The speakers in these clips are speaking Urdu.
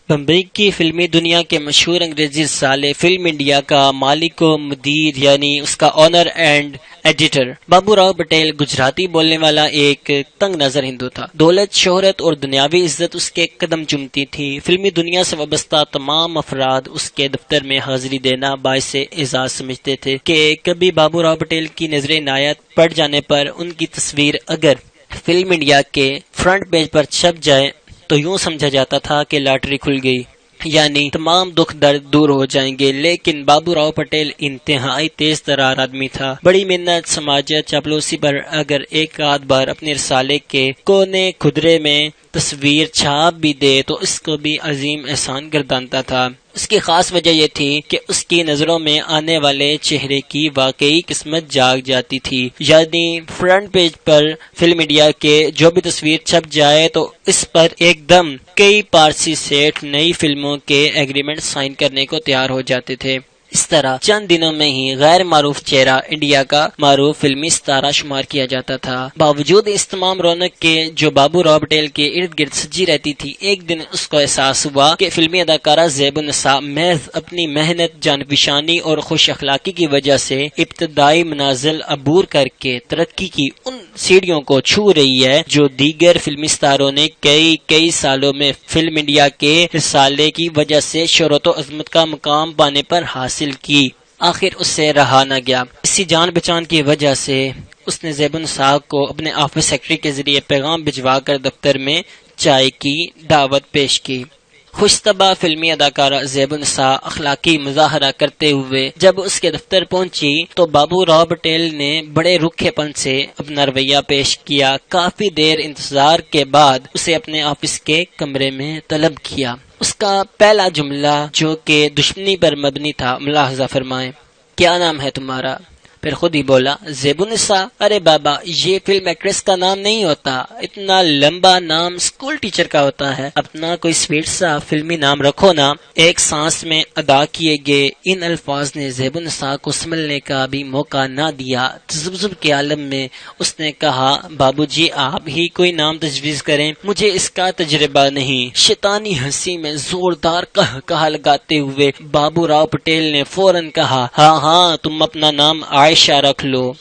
بمبئی کی فلمی دنیا کے مشہور انگریزی رسالے فلم انڈیا کا مالک و مدیر یعنی اس کا آنر اینڈ ایڈیٹر بابو راؤ پٹیل گجراتی بولنے والا ایک تنگ نظر ہندو تھا۔ دولت، شہرت اور دنیاوی عزت اس کے قدم چومتی تھی۔ فلمی دنیا سے وابستہ تمام افراد اس کے دفتر میں حاضری دینا باعث اعزاز سمجھتے تھے کہ کبھی بابو راؤ پٹیل کی نظر عنایت پڑ جانے پر ان کی تصویر اگر فلم انڈیا کے فرنٹ پیج پر چھپ جائے تو یوں سمجھا جاتا تھا کہ لاٹری کھل گئی، یعنی تمام دکھ درد دور ہو جائیں گے۔ لیکن بابو راؤ پٹیل انتہائی تیز ترار آدمی تھا۔ بڑی محنت، سماجت، چاپلوسی پر اگر ایک آدھ بار اپنے رسالے کے کونے خدرے میں تصویر چھاپ بھی دے تو اس کو بھی عظیم احسان گردانتا تھا۔ اس کی خاص وجہ یہ تھی کہ اس کی نظروں میں آنے والے چہرے کی واقعی قسمت جاگ جاتی تھی، یعنی فرنٹ پیج پر فلم انڈیا کے جو بھی تصویر چھپ جائے تو اس پر ایک دم کئی پارسی سیٹ نئی فلموں کے ایگریمنٹ سائن کرنے کو تیار ہو جاتے تھے۔ اس طرح چند دنوں میں ہی غیر معروف چہرہ انڈیا کا معروف فلمی ستارہ شمار کیا جاتا تھا۔ باوجود اس تمام رونق کے جو بابو راؤ پٹیل کے ارد گرد سجی رہتی تھی، ایک دن اس کو احساس ہوا کہ فلمی اداکارہ زیب النساء محض اپنی محنت، جانفشانی اور خوش اخلاقی کی وجہ سے ابتدائی منازل عبور کر کے ترقی کی ان سیڑھیوں کو چھو رہی ہے جو دیگر فلمی ستاروں نے کئی سالوں میں فلم انڈیا کے رسالے کی وجہ سے شہرت و عظمت کا مقام پانے پر حاصل کی۔ آخر اس سے رہا نہ گیا۔ اسی جان پہچان کی وجہ سے اس نے زیب النساء کو اپنے آفس سیکرٹری کے ذریعے پیغام بھجوا کر دفتر میں چائے کی دعوت پیش کی۔ خوش طبع فلمی اداکارہ زیب النساء اخلاقی مظاہرہ کرتے ہوئے جب اس کے دفتر پہنچی تو بابو راؤ پٹیل نے بڑے رکھے پن سے اپنا رویہ پیش کیا۔ کافی دیر انتظار کے بعد اسے اپنے آفس کے کمرے میں طلب کیا۔ اس کا پہلا جملہ جو کہ دشمنی پر مبنی تھا، ملاحظہ فرمائیں۔ کیا نام ہے تمہارا؟ پھر خود ہی بولا، زیب النساء۔ ارے بابا، یہ فلم ایکٹریس کا نام نہیں ہوتا، اتنا لمبا نام اسکول ٹیچر کا ہوتا ہے، اپنا کوئی سویٹ سا فلمی نام رکھو نا۔ ایک سانس میں ادا کیے گئے ان الفاظ نے زیب النساء کو سنبھلنے کا بھی موقع نہ دیا۔ تذبذب کے عالم میں اس نے کہا، بابو جی آپ ہی کوئی نام تجویز کریں، مجھے اس کا تجربہ نہیں۔ شیطانی ہنسی میں زوردار کہا لگاتے ہوئے بابو راؤ پٹیل نے فوراً کہا، ہاں تم اپنا نام عائشہ رکھ لو۔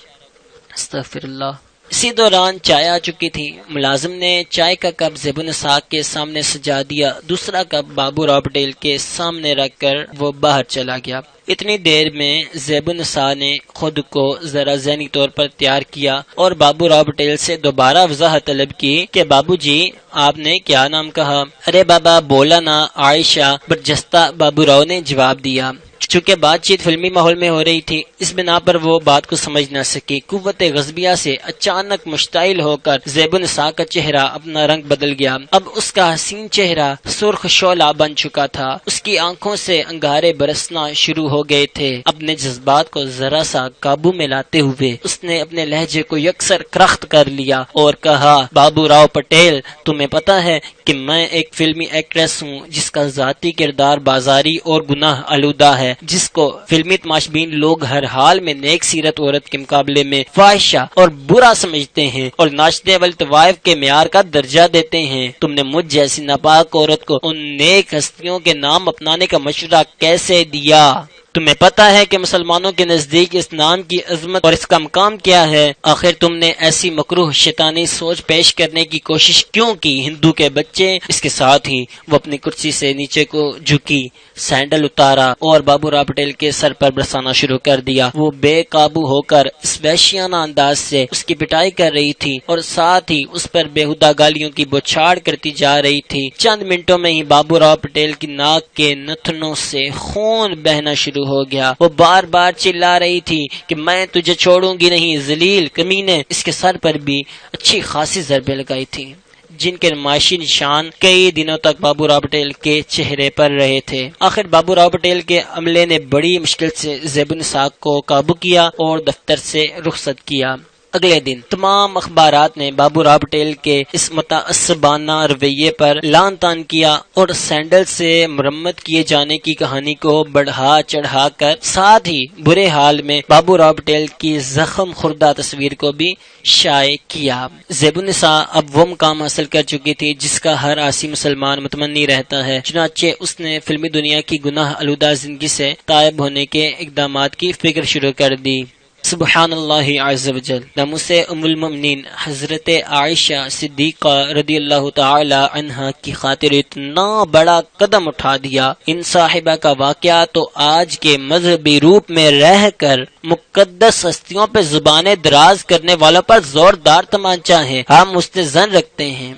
استغفر اللہ۔ اسی دوران چائے آ چکی تھی۔ ملازم نے چائے کا کپ زیب النساء کے سامنے سجا دیا، دوسرا کپ بابو راؤ پٹیل کے سامنے رکھ کر وہ باہر چلا گیا۔ اتنی دیر میں زیب النساء نے خود کو ذرا ذہنی طور پر تیار کیا اور بابو راؤ پٹیل سے دوبارہ وضاحت طلب کی کہ بابو جی آپ نے کیا نام کہا؟ ارے بابا بولا نا عائشہ، برجستہ بابو راؤ نے جواب دیا۔ چونکہ بات چیت فلمی ماحول میں ہو رہی تھی، اس بنا پر وہ بات کو سمجھ نہ سکی۔ قوت غضبیہ سے اچانک مشتعل ہو کر زیب النساء کا چہرہ اپنا رنگ بدل گیا۔ اب اس کا حسین چہرہ سرخ شعلہ بن چکا تھا، اس کی آنکھوں سے انگارے برسنا شروع ہو گئے تھے۔ اپنے جذبات کو ذرا سا قابو میں لاتے ہوئے اس نے اپنے لہجے کو یکسر کرخت کر لیا اور کہا، بابو راؤ پٹیل تمہیں پتا ہے کہ میں ایک فلمی ایکٹریس ہوں جس کا ذاتی کردار بازاری اور گناہ آلودہ ہے، جس کو فلمی تماشبین لوگ ہر حال میں نیک سیرت عورت کے مقابلے میں فاحشہ اور برا سمجھتے ہیں اور ناچنے والے طوائف کے معیار کا درجہ دیتے ہیں۔ تم نے مجھ جیسی ناپاک عورت کو ان نیک ہستیوں کے نام اپنانے کا مشورہ کیسے دیا؟ تمہیں پتا ہے کہ مسلمانوں کے نزدیک اس نام کی عظمت اور اس کا مقام کیا ہے؟ آخر تم نے ایسی مکروہ شیطانی سوچ پیش کرنے کی کوشش کیوں کی؟ ہندو کے بچے۔ اس کے ساتھ ہی وہ اپنی کرسی سے نیچے کو جھکی، سینڈل اتارا اور بابو راؤ پٹیل کے سر پر برسانا شروع کر دیا۔ وہ بے قابو ہو کر اس وحشیانہ انداز سے اس کی پٹائی کر رہی تھی اور ساتھ ہی اس پر بےہودہ گالیوں کی بوچھاڑ کرتی جا رہی تھی۔ چند منٹوں میں ہی بابو راؤ پٹیل کی ناک کے نتنوں سے خون بہنا شروع ہو گیا۔ وہ بار بار چلا رہی تھی کہ میں تجھے چھوڑوں گی نہیں، ذلیل کمینے۔ اس کے سر پر بھی اچھی خاصی ضربیں لگائی تھی جن کے نمائشی نشان کئی دنوں تک بابو راؤ پٹیل کے چہرے پر رہے تھے۔ آخر بابو راؤ پٹیل کے عملے نے بڑی مشکل سے زیب النساء کو قابو کیا اور دفتر سے رخصت کیا۔ اگلے دن تمام اخبارات نے بابو راؤ پٹیل کے اس متعصبانہ رویے پر لعن طعن کیا اور سینڈل سے مرمت کیے جانے کی کہانی کو بڑھا چڑھا کر ساتھ ہی برے حال میں بابو راؤ پٹیل کی زخم خوردہ تصویر کو بھی شائع کیا۔ زیب النساء اب وہ مقام حاصل کر چکی تھی جس کا ہر عاصی مسلمان متمنی رہتا ہے، چنانچہ اس نے فلمی دنیا کی گناہ آلودہ زندگی سے تائب ہونے کے اقدامات کی فکر شروع کر دی۔ سبحان اللہ عز و جل، ناموس ام المؤمنین حضرت عائشہ صدیقہ رضی اللہ تعالی عنہا کی خاطر اتنا بڑا قدم اٹھا دیا۔ ان صاحبہ کا واقعہ تو آج کے مذہبی روپ میں رہ کر مقدس ہستیوں پہ زبانیں دراز کرنے والوں پر زوردار تمانچہ ہے۔ ہم مستظن رکھتے ہیں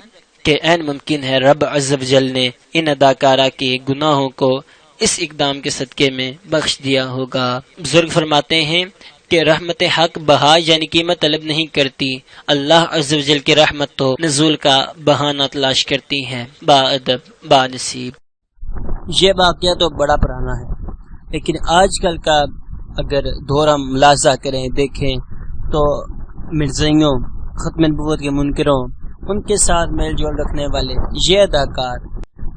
کہ عین ممکن ہے رب عز و جل نے ان اداکارہ کے گناہوں کو اس اقدام کے صدقے میں بخش دیا ہوگا۔ بزرگ فرماتے ہیں کہ رحمت حق بہا یعنی قیمت طلب نہیں کرتی، اللہ عز و جل کی رحمت تو نزول کا بہانہ تلاش کرتی ہے۔ با ادب با نصیب۔ یہ واقعہ تو بڑا پرانا ہے، لیکن آج کل کا اگر دور ہم ملاحظہ کریں دیکھیں تو مرزائیوں، ختم نبوت کے منکروں، ان کے ساتھ میل جول رکھنے والے یہ اداکار،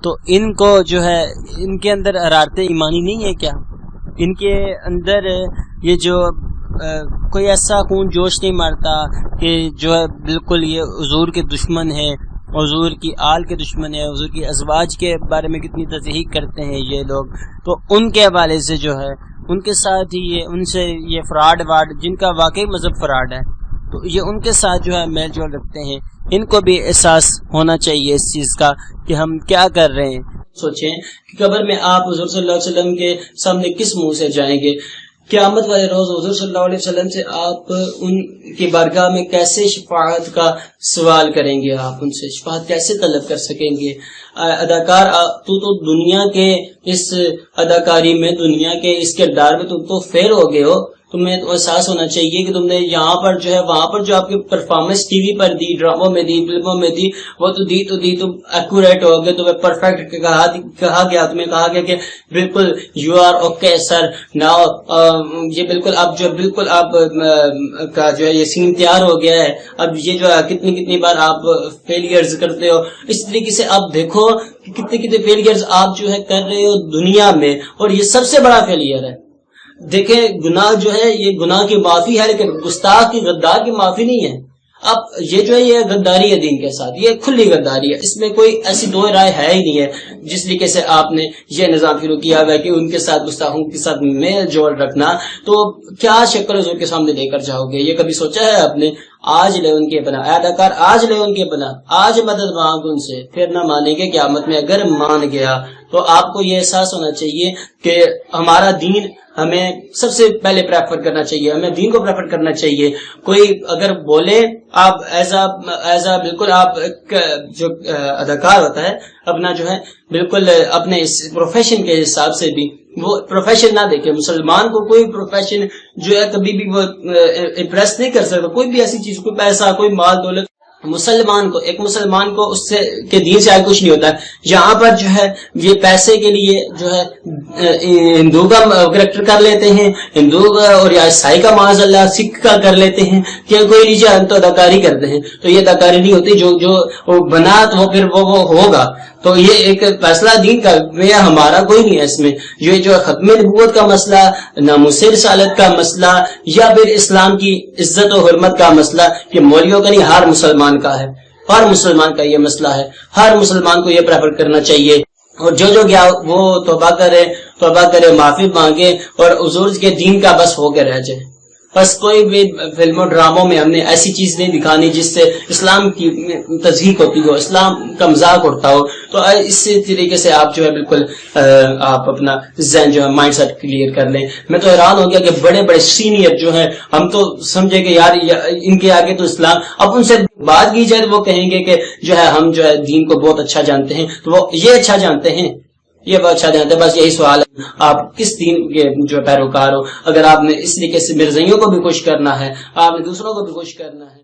تو ان کو جو ہے ان کے اندر حرارت ایمانی نہیں ہے کیا؟ ان کے اندر یہ جو کوئی ایسا خون جوش نہیں مارتا کہ جو ہے بالکل یہ حضور کے دشمن ہیں، حضور کی آل کے دشمن ہیں، حضور کی ازواج کے بارے میں کتنی تصحیح کرتے ہیں یہ لوگ، تو ان کے حوالے سے جو ہے ان کے ساتھ ہی ان سے یہ فراڈ جن کا واقعی مذہب فراڈ ہے، تو یہ ان کے ساتھ جو ہے میل جول رکھتے ہیں۔ ان کو بھی احساس ہونا چاہیے اس چیز کا کہ ہم کیا کر رہے ہیں۔ سوچیں کہ قبر میں آپ حضور صلی اللہ علیہ وسلم کے سامنے کس منہ سے جائیں گے؟ قیامت والے روز حضور صلی اللہ علیہ وسلم سے آپ ان کی بارگاہ میں کیسے شفاعت کا سوال کریں گے؟ آپ ان سے شفاعت کیسے طلب کر سکیں گے؟ اداکار تو دنیا کے اس اداکاری میں، دنیا کے اس کردار میں تم تو فیل ہو گئے ہو۔ تمہیں تو احساس ہونا چاہیے کہ تم نے یہاں پر جو ہے وہاں پر جو آپ کی پرفارمنس ٹی وی پر دی، ڈراموں میں دی، فلموں میں دی، وہ تو دی تم ایکوریٹ ہو گئے، تمہیں پرفیکٹ کہا گیا، تمہیں کہا گیا کہ بالکل you are okay sir now, یہ بالکل اب جو بالکل آپ کا جو ہے یہ سین تیار ہو گیا ہے۔ اب یہ جو ہے کتنی بار آپ فیلئرز کرتے ہو، اس طریقے سے آپ دیکھو کہ کتنے فیلئرز آپ جو ہے کر رہے ہو دنیا میں، اور یہ سب سے بڑا فیلئر ہے۔ دیکھیں گناہ جو ہے یہ گناہ کی معافی ہے، لیکن گستاخ کی غدار کی معافی نہیں ہے۔ اب یہ جو ہے یہ غداری ہے دین کے ساتھ، یہ کھلی غداری ہے، اس میں کوئی ایسی دو رائے ہے ہی نہیں ہے۔ جس طریقے سے آپ نے یہ نظام شروع کیا ہوا ہے کہ ان کے ساتھ گستاخوں کے ساتھ میل جول رکھنا، تو کیا شکل حضور کے سامنے لے کر جاؤ گے؟ یہ کبھی سوچا ہے آپ نے؟ آج لے ان کے بنا، اداکار آج لے ان کے بنا، آج مدد مانگ ان سے، پھر نہ مانیں گے قیامت میں۔ اگر مان گیا تو آپ کو یہ احساس ہونا چاہیے کہ ہمارا دین ہمیں سب سے پہلے پریفر کرنا چاہیے، ہمیں دین کو پریفر کرنا چاہیے۔ کوئی اگر بولے آپ ایزا بالکل آپ جو اداکار ہوتا ہے اپنا جو ہے بالکل اپنے اس پروفیشن کے حساب سے بھی وہ پروفیشن نہ دیکھے۔ مسلمان کو کوئی پروفیشن جو ہے کبھی بھی وہ امپریس نہیں کر سکتا، کوئی بھی ایسی چیز، کوئی پیسہ، کوئی مال دولت ایک مسلمان کو اس سے کے دین سے آگے کچھ نہیں ہوتا ہے۔ یہاں پر جو ہے یہ پیسے کے لیے جو ہے ہندو کا کریکٹر کر لیتے ہیں، ہندو کا اور یا عیسائی کا معاذ اللہ سکھ کا کر لیتے ہیں کہ کوئی نیچے ہم تو اداکاری کرتے ہیں، تو یہ اداکاری نہیں ہوتی، جو بنا تو وہ پھر وہ ہوگا۔ تو یہ ایک فیصلہ دین کا ہمارا کوئی نہیں ہے اس میں۔ یہ جو ختم نبوت کا مسئلہ، ناموس رسالت کا مسئلہ، یا پھر اسلام کی عزت و حرمت کا مسئلہ، یہ مولیوں کا نہیں، ہر مسلمان کا ہے، ہر مسلمان کا یہ مسئلہ ہے۔ ہر مسلمان کو یہ پریفر کرنا چاہیے، اور جو گیا وہ توبہ کرے، معافی مانگے، اور حضور کے دین کا بس ہو کے رہ جائے۔ بس کوئی بھی فلموں ڈراموں میں ہم نے ایسی چیز نہیں دکھانی جس سے اسلام کی تضحیق ہوتی ہو، اسلام کا مذاق اڑتا ہو۔ تو اسی طریقے سے آپ جو ہے بالکل آپ اپنا ذہن جو ہے مائنڈ سیٹ کلیئر کر لیں۔ میں تو حیران ہو گیا کہ بڑے بڑے سینئر جو ہیں، ہم تو سمجھے کہ یار ان کے آگے تو اسلام، اب ان سے بات کی جائے تو وہ کہیں گے کہ جو ہے ہم جو ہے دین کو بہت اچھا جانتے ہیں، تو وہ یہ اچھا جانتے ہیں، یہ بہت اچھا جانتے ہیں۔ بس یہی سوال ہے، آپ کس دین کے جو پیروکار ہو؟ اگر آپ نے اس طریقے سے مرزائیوں کو بھی خوش کرنا ہے، آپ نے دوسروں کو بھی خوش کرنا ہے۔